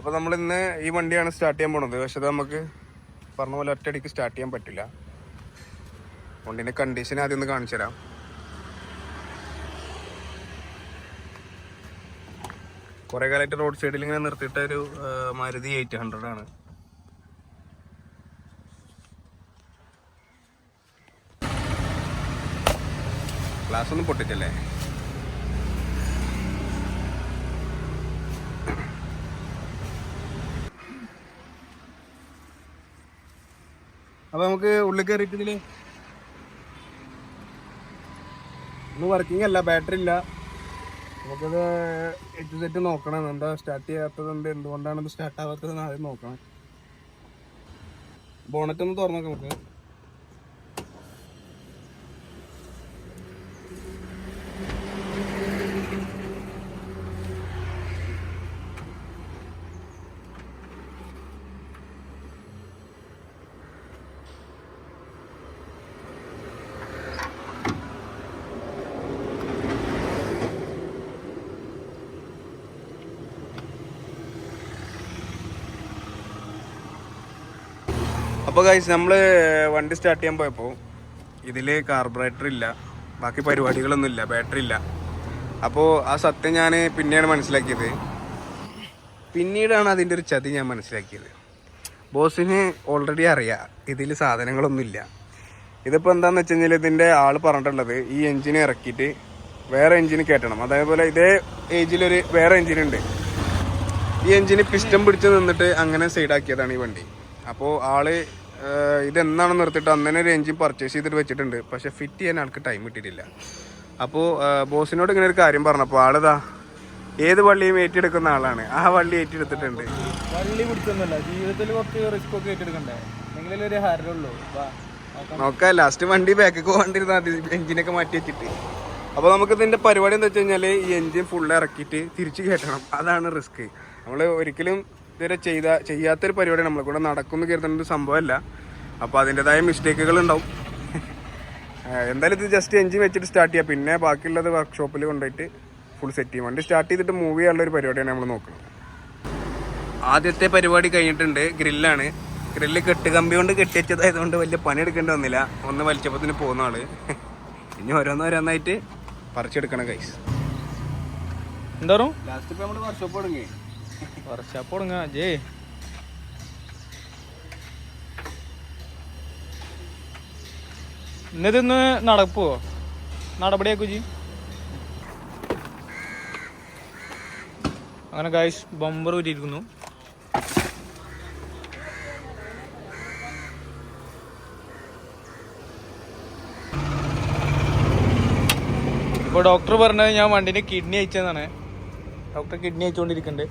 അപ്പോൾ നമ്മൾ ഇന്ന് ഈ വണ്ടിയാണ് സ്റ്റാർട്ട് ചെയ്യാൻ പോണത്. പക്ഷെ അത് നമുക്ക് പറഞ്ഞ പോലെ ഒറ്റയടിക്ക് സ്റ്റാർട്ട് ചെയ്യാൻ പറ്റില്ല. വണ്ടീൻ്റെ കണ്ടീഷൻ ആദ്യം ഒന്ന് കാണിച്ചു തരാം. കുറേ കാലമായിട്ട് റോഡ് സൈഡിൽ ഇങ്ങനെ നിർത്തിയിട്ട ഒരു മാരുതി 800 ആണ്. ഗ്ലാസ് ഒന്നും പൊട്ടിച്ചല്ലേ? അപ്പൊ നമുക്ക് ഉള്ളിൽ കയറിയിട്ട് ഇതില് ഒന്നും വർക്കിംഗ് അല്ല, ബാറ്ററി ഇല്ല. നമുക്കത് സെറ്റ് നോക്കണം. എന്താ സ്റ്റാർട്ട് ചെയ്യാത്തതുണ്ട്, എന്തുകൊണ്ടാണ് ഇത് സ്റ്റാർട്ട് ആവാത്തതെന്ന് ആദ്യം നോക്കണം. ബോണറ്റ് ഒന്ന് തുറന്നു നോക്കാം നമുക്ക്. അപ്പോൾ ഗൈസ്, നമ്മൾ വണ്ടി സ്റ്റാർട്ട് ചെയ്യാൻ പോയപ്പോൾ ഇതിൽ കാർബറേറ്റർ ഇല്ല, ബാക്കി പരിപാടികളൊന്നും ഇല്ല, ബാറ്ററി ഇല്ല. അപ്പോൾ ആ സത്യം ഞാൻ പിന്നെയാണ് മനസ്സിലാക്കിയത്. പിന്നീടാണ് അതിൻ്റെ ഒരു ചതി ഞാൻ മനസ്സിലാക്കിയത്. ബോസിന് ഓൾറെഡി അറിയാം ഇതിൽ സാധനങ്ങളൊന്നുമില്ല. ഇതിപ്പോൾ എന്താണെന്ന് വെച്ച് കഴിഞ്ഞാൽ ഇതിൻ്റെ ആൾ പറഞ്ഞിട്ടുള്ളത് ഈ എൻജിൻ ഇറക്കിയിട്ട് വേറെ എൻജിൻ കയറ്റണം. അതേപോലെ ഇതേ ഏജിലൊരു വേറെ എൻജിനുണ്ട്. ഈ എൻജിന് പിസ്റ്റം പിടിച്ച് നിന്നിട്ട് അങ്ങനെ സൈഡാക്കിയതാണ് ഈ വണ്ടി. അപ്പോൾ ആള് ഇതെന്നാണ് നിർത്തിയിട്ട് അന്ന് തന്നെ ഒരു എൻജിൻ പർച്ചേസ് ചെയ്തിട്ട് വെച്ചിട്ടുണ്ട്. പക്ഷെ ഫിറ്റ് ചെയ്യാൻ ആൾക്ക് ടൈം കിട്ടിയിട്ടില്ല. അപ്പോൾ ബോസിനോട് ഇങ്ങനെ ഒരു കാര്യം പറഞ്ഞപ്പോൾ ആളിതാ ഏത് വള്ളിയും ഏറ്റെടുക്കുന്ന ആളാണ്. ആ വള്ളി ഏറ്റെടുത്തിട്ടുണ്ട്. വള്ളി പിടിച്ചൊന്നുമല്ല, ജീവിതത്തിൽ കുറച്ച് റിസ്ക് ഒക്കെ ഏറ്റെടുക്കണ്ടേ, എങ്കിലും ഒരു ഹരമുള്ളൂ. നോക്കാം, ലാസ്റ്റ് വണ്ടി ബാക്കൊക്കെ പോകണ്ടിരുന്ന എൻജിനൊക്കെ മാറ്റി വെച്ചിട്ട്. അപ്പോൾ നമുക്ക് ഇതിൻ്റെ പരിപാടി എന്താ വെച്ച് കഴിഞ്ഞാൽ ഈ എൻജിൻ ഫുള്ള് ഇറക്കിയിട്ട് തിരിച്ച് കയറ്റണം. അതാണ് റിസ്ക്. നമ്മൾ ഒരിക്കലും ഇതുവരെ ചെയ്യാത്തൊരു പരിപാടി നമ്മളെ കൂടെ നടക്കുമെന്ന് കരുതുന്ന ഒരു സംഭവമല്ല. അപ്പോൾ അതിൻ്റെതായ മിസ്റ്റേക്കുകൾ ഉണ്ടാവും. എന്തായാലും ഇത് ജസ്റ്റ് എൻജിൻ വെച്ചിട്ട് സ്റ്റാർട്ട് ചെയ്യാം. പിന്നെ ബാക്കിയുള്ളത് വർക്ക്ഷോപ്പിൽ കൊണ്ടുപോയിട്ട് ഫുൾ സെറ്റ് ചെയ്യും. വണ്ടി സ്റ്റാർട്ട് ചെയ്തിട്ട് മൂവ് ചെയ്യാനുള്ളൊരു പരിപാടിയാണ് നമ്മൾ നോക്കുന്നത്. ആദ്യത്തെ പരിപാടി കഴിഞ്ഞിട്ടുണ്ട്. ഗ്രില്ലാണ്. ഗ്രില്ല് കെട്ടുകമ്പി കൊണ്ട് കെട്ടിവെച്ചതായതുകൊണ്ട് വലിയ പണിയെടുക്കേണ്ടി വന്നില്ല. ഒന്ന് വലിച്ചപ്പത്തിന് പോകുന്ന ആള്. ഇനി ഓരോന്നോരോന്നായിട്ട് പറിച്ചെടുക്കണം ഗൈസ്. എന്താ ലാസ്റ്റ് ഇപ്പോൾ നമ്മൾ വർക്ക്ഷോപ്പ് തുടങ്ങി. വർക്ക്ഷോപ്പ് തുടങ്ങാ ജേ. ഇന്നിതൊന്ന് നടക്കുവോ, നടപടിയാക്കൂ ജി? അങ്ങനെ ഗൈസ് ബമ്പർ ഊരിയിരിക്കുന്നു. ഇപ്പോൾ ഡോക്ടർ പറഞ്ഞത് ഞാൻ വണ്ടിൻ്റെ കിഡ്നി അയച്ചതാണ്. ഡോക്ടർ കിഡ്നി അയച്ചുകൊണ്ടിരിക്കുന്നുണ്ട്.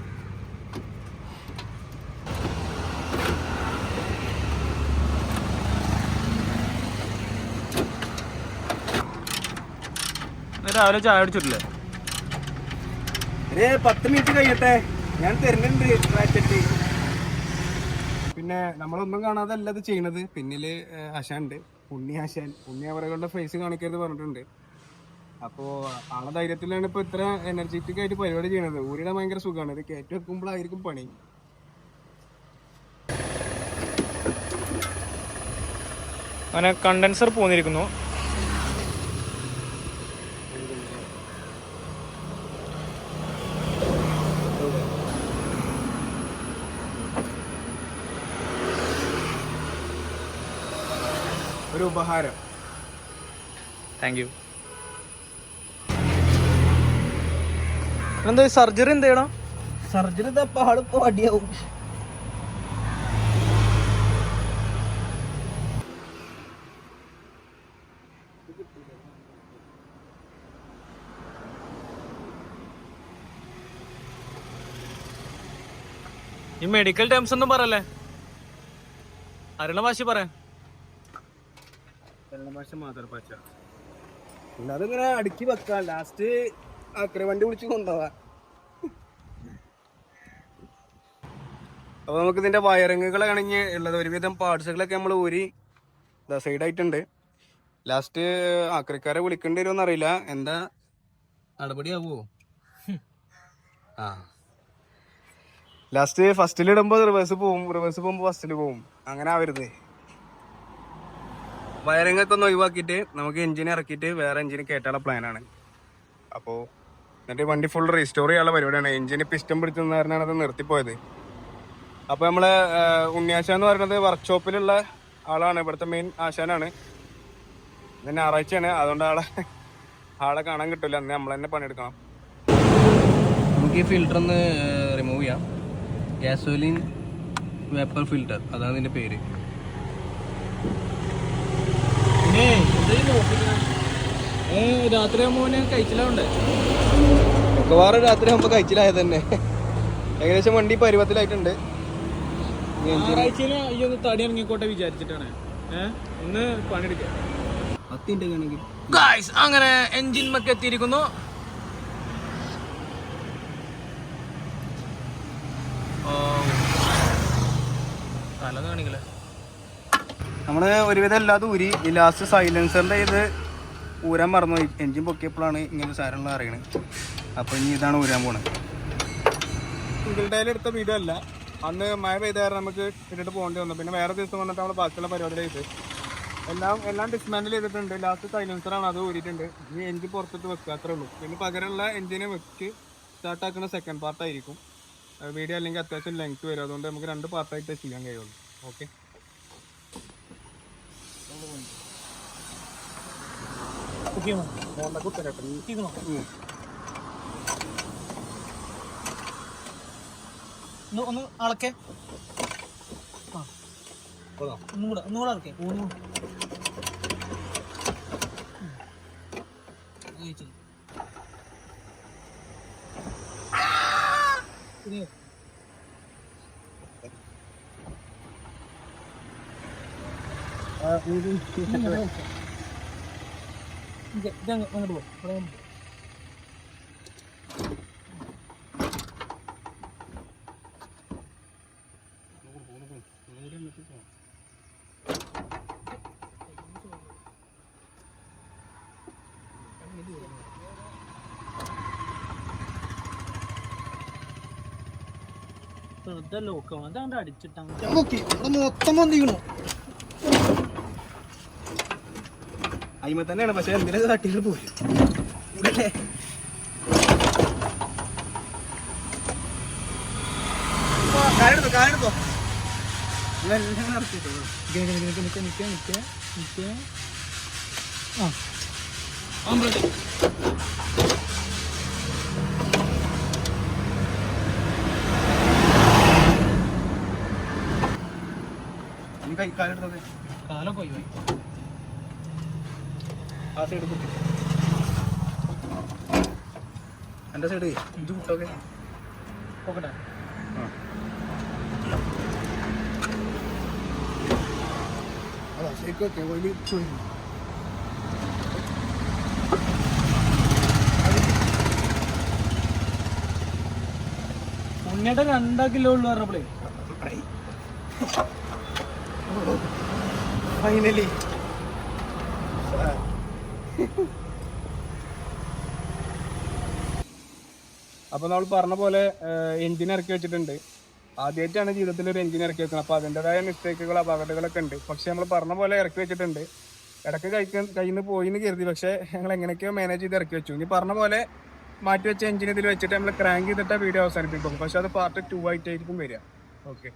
രാവിലെ ചായ അടിച്ചിട്ടില്ലേ? 10 മിനിറ്റ് കഴിയട്ടെ, ഞാൻ തരുന്നുണ്ട്. പിന്നെ നമ്മളൊന്നും കാണാതല്ല ഇത് ചെയ്യണത്. പിന്നില് ആശാനുണ്ട്, ഉണ്ണി അവരുടെ ഫേസ് കാണിക്കരുത് പറഞ്ഞിട്ടുണ്ട്. അപ്പോൾ ആളെ ധൈര്യത്തിലാണ് ഇപ്പോൾ ഇത്ര എനർജറ്റിക് ആയിട്ട് പരിപാടി ചെയ്യണത്. ഊരിടെ ഭയങ്കര സുഖമാണ്. ഇത് കയറ്റി വെക്കുമ്പോഴായിരിക്കും പണി. അങ്ങനെ കണ്ടൻസർ പോന്നിരിക്കുന്നു. ഒരു ഉപഹാരം. Thank you. എന്താ സർജറി എന്ത് ചെയ്യണം? സർജറി ആളിപ്പോ അടിയാവും. ഈ മെഡിക്കൽ ടേംസ് ഒന്നും പറയല്ലേ, അറിയണ ഭാഷ പറയാൻ. മാതൃഭാഷ അതിങ്ങനെ അടുക്കി വെക്കാം. ലാസ്റ്റ് ആക്രി വണ്ടി വിളിച്ച് കൊണ്ടുപോവാ. അപ്പോൾ നമുക്ക് ഇതിൻ്റെ വയറിങ്ങുകളാണെങ്കിൽ ഉള്ളത് ഒരുവിധം പാർട്സുകളൊക്കെ നമ്മൾ ഊരി സൈഡായിട്ടുണ്ട്. ലാസ്റ്റ് ആക്രിക്കാരെ വിളിക്കേണ്ടി വരുമോ എന്നറിയില്ല. എന്താ നടപടിയാവോ? ലാസ്റ്റ് ഫസ്റ്റിലിടുമ്പോൾ റിവേഴ്സ് പോകുമ്പോൾ ഫസ്റ്റിൽ പോകും. അങ്ങനെ ആവരുത്. വയറിംഗ് ഒക്കെ ഒന്ന് ഒഴിവാക്കിയിട്ട് നമുക്ക് എഞ്ചിൻ ഇറക്കിയിട്ട് വേറെ എഞ്ചിന് കയറ്റാനുള്ള പ്ലാനാണ്. അപ്പോൾ എന്നിട്ട് വണ്ടി ഫുൾ റീസ്റ്റോർ ചെയ്യാനുള്ള പരിപാടിയാണ്. എഞ്ചിന് പിസ്റ്റം പിടിച്ചെന്ന് കാരണമാണ് അത് നിർത്തിപ്പോയത്. അപ്പോൾ നമ്മളെ ഉണ്ണിയാശ എന്ന് പറയുന്നത് വർക്ക്ഷോപ്പിലുള്ള ആളാണ്, ഇവിടുത്തെ മെയിൻ ആശാനാണ്. ഇന്ന് ഞായറാഴ്ചയാണ്, അതുകൊണ്ട് ആളെ കാണാൻ കിട്ടില്ല. അന്ന് നമ്മൾ തന്നെ പണിയെടുക്കണം. നമുക്ക് ഈ ഫിൽറ്റർ ഒന്ന് റിമൂവ് ചെയ്യാം. ഗ്യാസോലിൻ വേപ്പർ ഫിൽറ്റർ, അതാണ് ഇതിൻ്റെ പേര്. രാത്രി ആകുമ്പോൾ കഴിച്ചില്ലാണ്ടേ, മിക്കവാറും രാത്രി ആകുമ്പോൾ കഴിച്ചിലായത് തന്നെ. ഏകദേശം വണ്ടി പരുവത്തിലായിട്ടുണ്ട്. ഞായറാഴ്ചയിൽ ഈ ഒന്ന് തടി ഇറങ്ങിക്കോട്ടെ വിചാരിച്ചിട്ടാണ് ഒന്ന് പണിയെടുക്കാം. അങ്ങനെ എൻജിൻ മൊക്കെ എത്തിയിരിക്കുന്നു. തല കാണിക്കല്ലേ. നമ്മള് ഒരുവിധം എല്ലാതും ഊരി. ഈ ലാസ്റ്റ് സൈലൻസറിന്റെ ഇത് ഊരാൻ മറന്നു. എൻജിൻ പൊക്കിയപ്പോഴാണ് ഇങ്ങനെ സാധനങ്ങൾ അറിയണത്. അപ്പൊ ഇനി ഇതാണ് ഊരാൻ പോണത്. സിംഗിൾ ടൈൽ എടുത്ത വീഡിയോ അല്ല, അന്ന് മഴ പെയ്ത കാരണം നമുക്ക് ഇട്ടിട്ട് പോകേണ്ടി വന്നു. പിന്നെ വേറെ ദിവസം വന്നിട്ട് നമ്മൾ ബാക്കിയുള്ള പരിപാടി ചെയ്ത് എല്ലാം ഡിസ്മാൻഡിൽ ചെയ്തിട്ടുണ്ട്. ലാസ്റ്റ് സൈലൻസറാണ്, അത് ഊരിയിട്ടുണ്ട്. ഇനി എൻജിൻ പുറത്തിട്ട് വെക്കുക, അത്രേ ഉള്ളൂ. പിന്നെ പകരമുള്ള എൻജിനെ വെച്ച് സ്റ്റാർട്ടാക്കുന്ന സെക്കൻഡ് പാർട്ടായിരിക്കും വീഡിയോ. അല്ലെങ്കിൽ അത്യാവശ്യം ലെങ്ത് വരും, അതുകൊണ്ട് നമുക്ക് 2 പാർട്ടായിട്ട് ചെയ്യാൻ കഴിയുള്ളൂ. ഓക്കെ, ഒന്ന് അളക്കേ, ഒന്നുകൂടെ അളക്കേ. അങ്ങോട്ട് പോ. മൊത്തം വന്നിക്കണു അയിമ തന്നെയാണ്. പക്ഷെ എന്തിനാ തട്ടിട്ട് പോരും. കാലെടുത്തോ ഇതെല്ലാം നടത്തിട്ടോ. കാലെടുത്തത് കാലൊക്കെ പോയി. ആ സൈഡ് കുത്തി, എൻ്റെ സൈഡ് ഇത് കുട്ടൊക്കെ നോക്കട്ടെ. അതാ ശരിക്കൊക്കെ വലിയ ചോദിക്കും. ഉണ്ണിയുടെ 2 കിലോ ഉള്ളു പറഞ്ഞപ്പോഴേ ഫൈനലി അപ്പോൾ നമ്മൾ പറഞ്ഞ പോലെ എൻജിൻ ഇറക്കി വെച്ചിട്ടുണ്ട്. ആദ്യമായിട്ടാണ് ജീവിതത്തിൽ ഒരു എൻജിൻ ഇറക്കി വെക്കുന്നത്. അപ്പോൾ അതിൻ്റെതായ മിസ്റ്റേക്കുകൾ, അപകടങ്ങളൊക്കെ ഉണ്ട്. പക്ഷെ നമ്മൾ പറഞ്ഞ പോലെ ഇറക്കി വെച്ചിട്ടുണ്ട്. ഇടയ്ക്ക് കയ്യിൽ നിന്ന് പോയിന്ന് കരുതി, പക്ഷേ ഞങ്ങൾ എങ്ങനെയൊക്കെയോ മാനേജ് ചെയ്ത് ഇറക്കി വെച്ചു. ഇനി പറഞ്ഞ പോലെ മാറ്റി വെച്ച എൻജിൻ ഇതിൽ വെച്ചിട്ട് നമ്മൾ ക്രാങ്ക് ചെയ്തിട്ട് വീഡിയോ അവസാനിപ്പിക്കും. പക്ഷെ അത് പാർട്ട് 2 ആയിട്ടായിരിക്കും വരിക. ഓക്കെ.